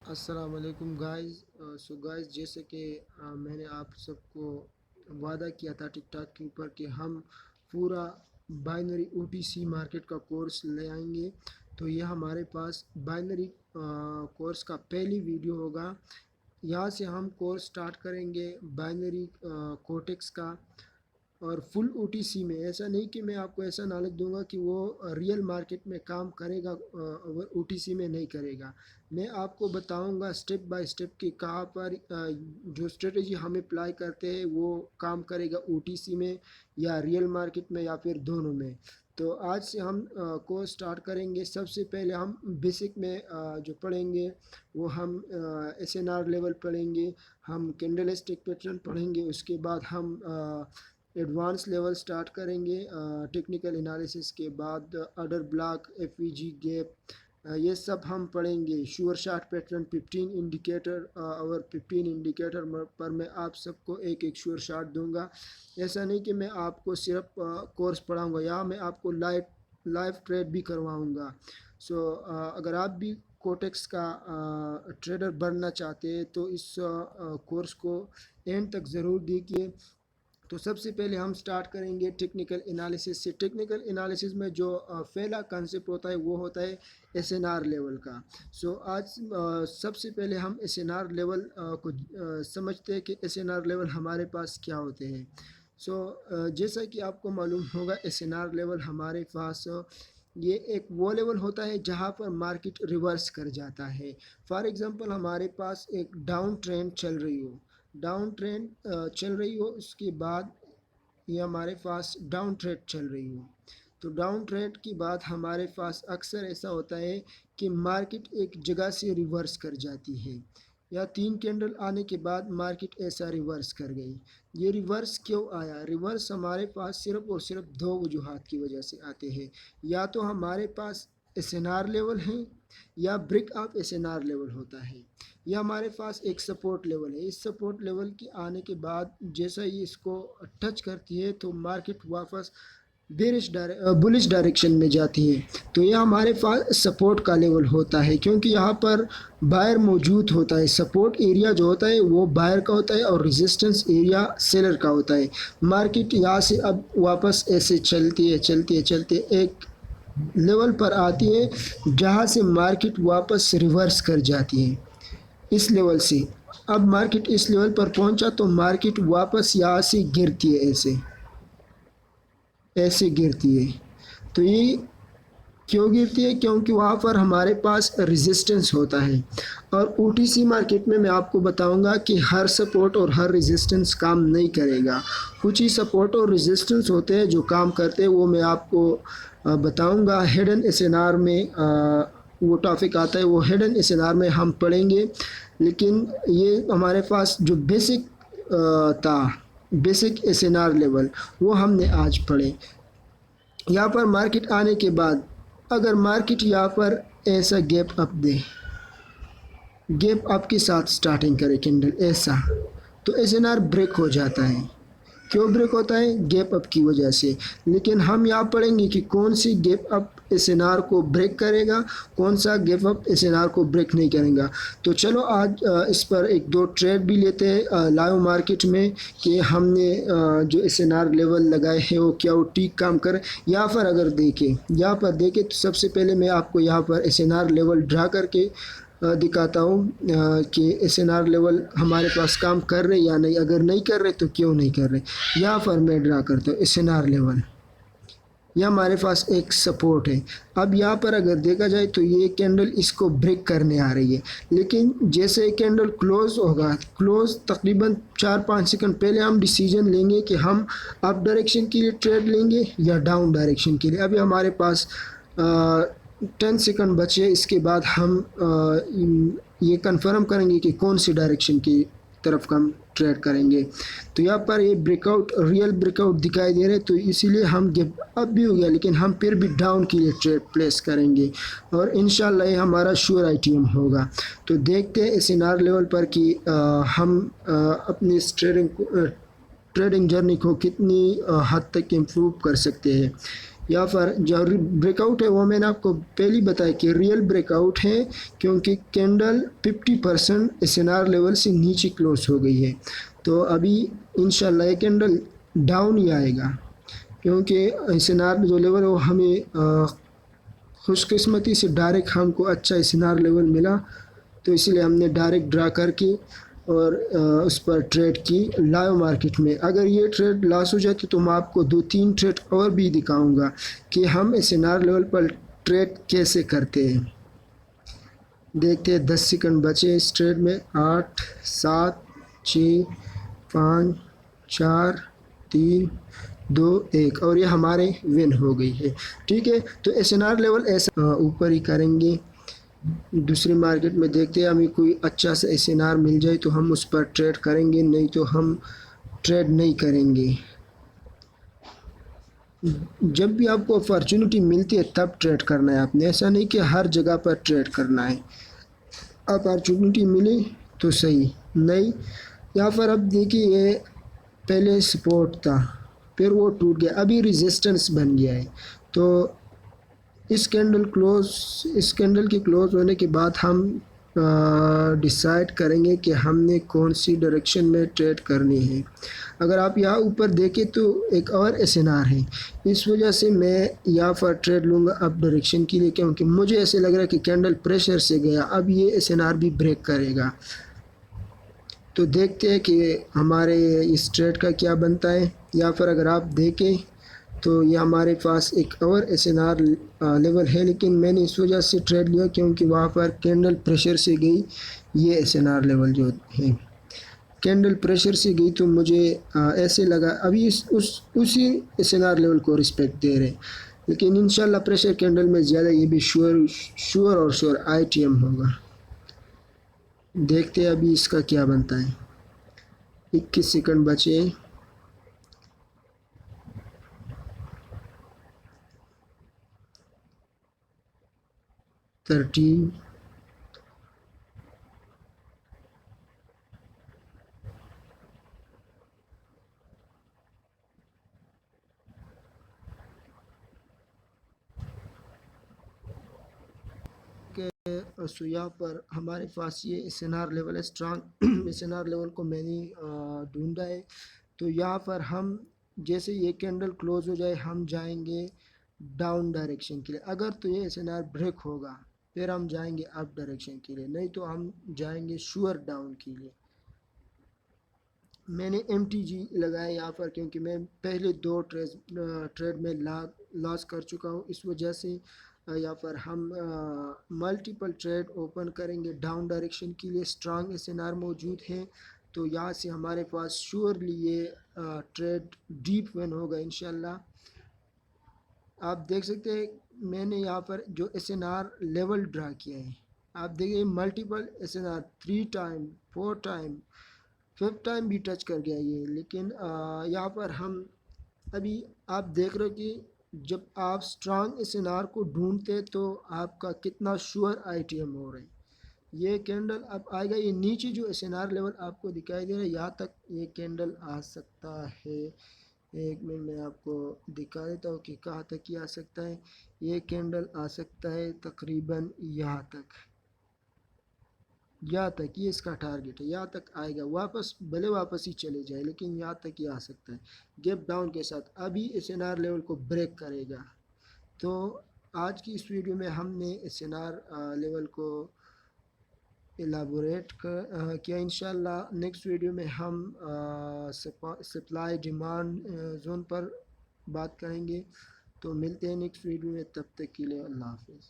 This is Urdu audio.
السلام علیکم گائز گائز جیسے کہ میں نے آپ سب کو وعدہ کیا تھا ٹک ٹاک کے اوپر کہ ہم پورا binary O T C market کا کورس لے آئیں گے. تو یہ ہمارے پاس بائنری کورس کا پہلی ویڈیو ہوگا. یہاں سے ہم کورس سٹارٹ کریں گے بائنری کوٹیکس کا اور فل او ٹی سی میں. ایسا نہیں کہ میں آپ کو ایسا نالج دوں گا کہ وہ ریئل مارکیٹ میں کام کرے گا اور او ٹی سی میں نہیں کرے گا. میں آپ کو بتاؤں گا اسٹیپ بائی اسٹیپ کہ کہاں پر جو اسٹریٹجی ہم اپلائی کرتے ہیں وہ کام کرے گا او ٹی سی میں یا ریئل مارکیٹ میں یا پھر دونوں میں. تو آج سے ہم کورس سٹارٹ کریں گے. سب سے پہلے ہم بیسک میں جو پڑھیں گے وہ ہم ایس این آر لیول پڑھیں گے, ہم کینڈل اسٹک پیٹرن پڑھیں گے, اس کے بعد ہم ایڈوانس لیول سٹارٹ کریں گے ٹیکنیکل انالیسس کے بعد order block, F V G gap, یہ سب ہم پڑھیں گے. شور شارٹ پیٹرن 15 انڈیکیٹر اور 15 انڈیکیٹر پر میں آپ سب کو ایک ایک شور شارٹ دوں گا. ایسا نہیں کہ میں آپ کو صرف کورس پڑھاؤں گا, یا میں آپ کو لائیو ٹریڈ بھی کرواؤں گا. اگر آپ بھی کوٹیکس کا ٹریڈر بننا چاہتے ہیں تو اس کورس کو اینڈ تک ضرور دیکھیے. تو سب سے پہلے ہم سٹارٹ کریں گے ٹیکنیکل انالیسس سے. ٹیکنیکل انالیسس میں جو پہلا کنسیپٹ ہوتا ہے وہ ہوتا ہے ایس این آر لیول کا. آج سب سے پہلے ہم ایس این آر لیول کو سمجھتے ہیں کہ ایس این آر لیول ہمارے پاس کیا ہوتے ہیں. جیسا کہ آپ کو معلوم ہوگا ایس این آر لیول ہمارے پاس یہ ایک وہ لیول ہوتا ہے جہاں پر مارکیٹ ریورس کر جاتا ہے. فار ایگزامپل ہمارے پاس ایک ڈاؤن ٹرینڈ چل رہی ہو, اس کے بعد یہ ہمارے پاس ڈاؤن ٹریڈ چل رہی ہو. تو ڈاؤن ٹریڈ کے بعد ہمارے پاس اکثر ایسا ہوتا ہے کہ مارکیٹ ایک جگہ سے ریورس کر جاتی ہے, یا 3 کینڈل آنے کے بعد مارکیٹ ایسا ریورس کر گئی. یہ ریورس کیوں آیا؟ ریورس ہمارے پاس صرف اور صرف 2 وجوہات کی وجہ سے آتے ہیں. یا تو ہمارے پاس ایس این آر لیول ہے یا break of S N R level ہوتا ہے, یا ہمارے پاس ایک سپورٹ لیول ہے. اس سپورٹ لیول کے آنے کے بعد جیسا ہی اس کو ٹچ کرتی ہے تو مارکیٹ واپس بلش ڈائریکشن میں جاتی ہے. تو یہ ہمارے پاس سپورٹ کا لیول ہوتا ہے, کیونکہ یہاں پر بائر موجود ہوتا ہے. سپورٹ ایریا جو ہوتا ہے وہ بائر کا ہوتا ہے اور ریزسٹنس ایریا سیلر کا ہوتا ہے. مارکیٹ یہاں سے اب واپس ایسے چلتی ہے ایک لیول پر آتی ہے جہاں سے مارکیٹ واپس ریورس کر جاتی ہے. اس لیول سے اب مارکیٹ اس لیول پر پہنچا تو مارکیٹ واپس یہاں سے گرتی ہے, ایسے گرتی ہے. تو یہ کیوں گرتی ہے؟ کیونکہ وہاں پر ہمارے پاس ریزسٹنس ہوتا ہے. اور او ٹی سی مارکیٹ میں آپ کو بتاؤں گا کہ ہر سپورٹ اور ہر ریزسٹنس کام نہیں کرے گا. کچھ ہی سپورٹ اور ریزسٹنس ہوتے ہیں جو کام کرتے ہیں, وہ میں آپ کو بتاؤں گا. ہیڈن ایس این آر میں وہ ٹاپک آتا ہے, وہ ہیڈن ایس این آر میں ہم پڑھیں گے. لیکن یہ ہمارے پاس جو basic S N R level وہ ہم نے آج پڑھے. یہاں پر مارکیٹ آنے کے بعد اگر مارکیٹ یہاں پر ایسا گیپ اپ کے ساتھ سٹارٹنگ کرے کینڈل ایسا, تو ایس این آر بریک ہو جاتا ہے. کیوں بریک ہوتا ہے؟ گیپ اپ کی وجہ سے. لیکن ہم یہاں پڑھیں گے کہ کون سی gap up S N R کو بریک کرے گا, کون سا gap up S N R کو بریک نہیں کرے گا. تو چلو آج اس پر 1-2 ٹریڈ بھی لیتے ہیں لائیو مارکیٹ میں کہ ہم نے جو ایس این آر لیول لگائے ہیں وہ کیا وہ ٹھیک کام کرے. یہاں پر دیکھیں تو سب سے پہلے میں آپ کو یہاں پر ایس این آر لیول ڈرا کر کے دکھاتا ہوں کہ ایس این آر لیول ہمارے پاس کام کر رہے یا نہیں. اگر نہیں کر رہے تو کیوں نہیں کر رہے. یہاں پر میں ڈرا کرتا ہوں ایس این آر لیول, یہ ہمارے پاس ایک سپورٹ ہے. اب یہاں پر اگر دیکھا جائے تو یہ کینڈل اس کو بریک کرنے آ رہی ہے, لیکن جیسے کینڈل کلوز ہوگا, تقریباً 4-5 سیکنڈ پہلے ہم ڈیسیجن لیں گے کہ ہم اپ ڈائریکشن کے لیے ٹریڈ لیں گے یا ڈاؤن ڈائریکشن کے لیے. ابھی ہمارے پاس 10 سیکنڈ بچے, اس کے بعد ہم یہ کنفرم کریں گے کہ کون سی ڈائریکشن کی طرف ہم ٹریڈ کریں گے. تو یہاں پر یہ ریئل بریک آؤٹ دکھائی دے رہے, تو اسی لیے ہم گیپ اپ بھی ہو گیا لیکن ہم پھر بھی ڈاؤن کے لیے ٹریڈ پلیس کریں گے اور انشاءاللہ یہ ہمارا شیور آئی ٹی ایم ہوگا. تو دیکھتے ہیں ایس این آر لیول پر کہ ہم اپنی ٹریڈنگ جرنی کو کتنی حد تک امپروو کر سکتے ہیں. یا پھر جو بریک آؤٹ ہے وہ میں نے آپ کو پہلی بتایا کہ ریئل بریک آؤٹ ہے، کیونکہ candle 50% S N R level سے نیچے کلوز ہو گئی ہے، تو ابھی انشاءاللہ یہ کینڈل ڈاؤن ہی آئے گا، کیونکہ ایس این آر جو لیول ہے وہ ہمیں خوش قسمتی سے ڈائریکٹ ہم کو اچھا ایس این آر لیول ملا، تو اسی لیے ہم نے ڈائریکٹ ڈرا کر کے اور اس پر ٹریڈ کی لائیو مارکیٹ میں۔ اگر یہ ٹریڈ لاس ہو جاتی تو میں آپ کو 2-3 ٹریڈ اور بھی دکھاؤں گا کہ ہم ایس این آر لیول پر ٹریڈ کیسے کرتے ہیں۔ دیکھتے ہیں 10 سیکنڈ بچے اس ٹریڈ میں، 8 7 6 5 4 3 2 1، اور یہ ہمارے ون ہو گئی ہے، ٹھیک ہے۔ تو ایس این آر لیول ایسا اوپر ہی کریں گے۔ دوسری مارکیٹ میں دیکھتے ہیں ہمیں کوئی اچھا سا ایس این آر مل جائے تو ہم اس پر ٹریڈ کریں گے، نہیں تو ہم ٹریڈ نہیں کریں گے۔ جب بھی آپ کو اپارچونیٹی ملتی ہے تب ٹریڈ کرنا ہے، آپ نے ایسا نہیں کہ ہر جگہ پر ٹریڈ کرنا ہے۔ اپارچونیٹی ملی تو صحیح، نہیں یہاں پر اب دیکھیے یہ پہلے سپورٹ تھا، پھر وہ ٹوٹ گیا، ابھی ریزسٹنس بن گیا ہے، تو اس کینڈل کے کلوز ہونے کے بعد ہم ڈیسائیڈ کریں گے کہ ہم نے کون سی ڈائریکشن میں ٹریڈ کرنی ہے۔ اگر آپ یہاں اوپر دیکھیں تو ایک اور ایس این آر ہے، اس وجہ سے میں یہاں پر ٹریڈ لوں گا اپ ڈائریکشن کے لیے، کیونکہ مجھے ایسے لگ رہا ہے کہ کینڈل پریشر سے گیا، اب یہ ایس این آر بھی بریک کرے گا، تو دیکھتے ہیں کہ ہمارے اس ٹریڈ کا کیا بنتا ہے۔ یا پھر اگر آپ دیکھیں تو یہ ہمارے پاس ایک اور ایس این آر لیول ہے، لیکن میں نے اس وجہ سے ٹریڈ لیا کیونکہ وہاں پر کینڈل پریشر سے گئی، یہ ایس این آر لیول جو ہے کینڈل پریشر سے گئی، تو مجھے ایسے لگا ابھی اسی ایس این آر لیول کو رسپیکٹ دے رہے، لیکن انشاءاللہ پریشر کینڈل میں زیادہ یہ بھی شور اور شور آئی ٹی ایم ہوگا۔ دیکھتے ہیں ابھی اس کا کیا بنتا ہے۔ 21 سیکنڈ بچے، 13 سو یہاں پر ہمارے پاس یہ ایس این آر لیول ہے، strong S N R level کو میں نے ڈھونڈا ہے، تو یہاں پر ہم جیسے یہ کینڈل کلوز ہو جائے ہم جائیں گے ڈاؤن ڈائریکشن کے لیے، اگر تو یہ ایس این آر بریک ہوگا پھر ہم جائیں گے اپ ڈائریکشن کے لیے، نہیں تو ہم جائیں گے شور ڈاؤن کے لیے۔ میں نے ایم ٹی جی لگایا یہاں پر کیونکہ میں پہلے 2 ٹریڈ میں لاس کر چکا ہوں، اس وجہ سے یہاں پر ہم ملٹیپل ٹریڈ اوپن کریں گے ڈاؤن ڈائریکشن کے لیے۔ اسٹرانگ ایس این آر موجود ہے، تو یہاں سے ہمارے پاس شیورلی یہ ٹریڈ ڈیپ ون ہوگا انشاءاللہ۔ آپ دیکھ سکتے ہیں میں نے یہاں پر جو S N R level draw کیا ہے، آپ دیکھیں multiple S N R 3 time 4 time 5 time بھی ٹچ کر گیا یہ، لیکن یہاں پر ہم ابھی آپ دیکھ رہے ہو کہ جب آپ اسٹرانگ ایس این آر کو ڈھونڈتے تو آپ کا کتنا شور آئی ٹی ایم ہو رہا ہے۔ یہ کینڈل اب آئے گا، یہ نیچے جو ایس این آر لیول آپ کو دکھائی دے رہا ہے یہاں تک یہ کینڈل آ سکتا ہے۔ ایک منٹ میں آپ کو دکھا دیتا ہوں کہ کہاں تک یہ آ سکتا ہے۔ یہ کینڈل آ سکتا ہے تقریباً یہاں تک، یہاں تک یہ اس کا ٹارگٹ ہے، یہاں تک آئے گا، واپس بھلے واپس ہی چلے جائے لیکن یہاں تک یہ آ سکتا ہے گیپ ڈاؤن کے ساتھ، ابھی ایس این آر لیول کو بریک کرے گا۔ تو آج کی اس ویڈیو میں ہم نے ایس این آر لیول کو ایلیبوریٹ کیا، انشاءاللہ نیکسٹ ویڈیو میں ہم سپلائی ڈیمانڈ زون پر بات کریں گے، تو ملتے ہیں نیکسٹ ویڈیو میں، تب تک کے لیے اللہ حافظ۔